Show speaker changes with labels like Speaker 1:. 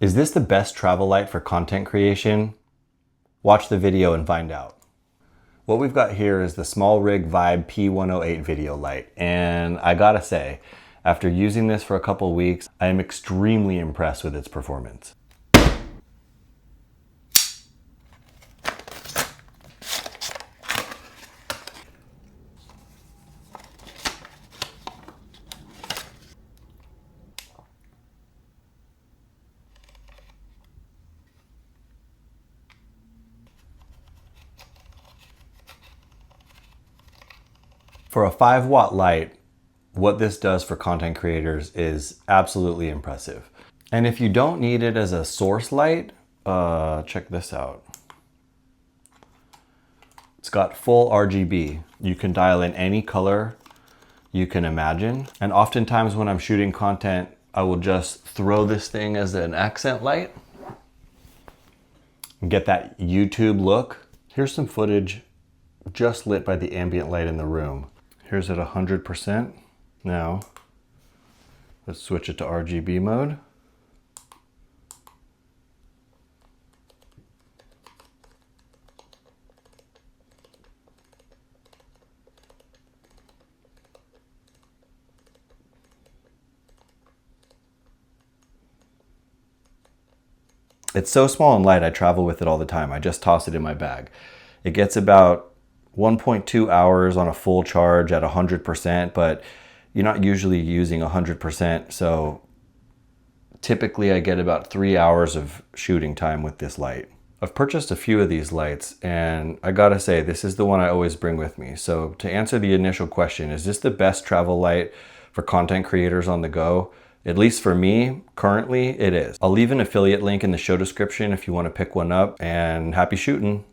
Speaker 1: Is this the best travel light for content creation? Watch the video and find out. What we've got here is the SmallRig Vibe P108 video light, and I gotta say, after using this for a couple weeks, I am extremely impressed with its performance. For a 5-watt light, what this does for content creators is absolutely impressive. And if you don't need it as a source light, check this out. It's got full RGB. You can dial in any color you can imagine. And oftentimes when I'm shooting content, I will just throw this thing as an accent light and get that YouTube look. Here's some footage just lit by the ambient light in the room. Here's at 100%. Now, let's switch it to RGB mode. It's so small and light, I travel with it all the time. I just toss it in my bag. It gets about 1.2 hours on a full charge at 100%, but you're not usually using 100%, so typically I get about 3 hours of shooting time with this light. I've purchased a few of these lights, and I gotta say, this is the one I always bring with me. So to answer the initial question, is this the best travel light for content creators on the go? At least for me, currently, it is. I'll leave an affiliate link in the show description if you want to pick one up, and happy shooting.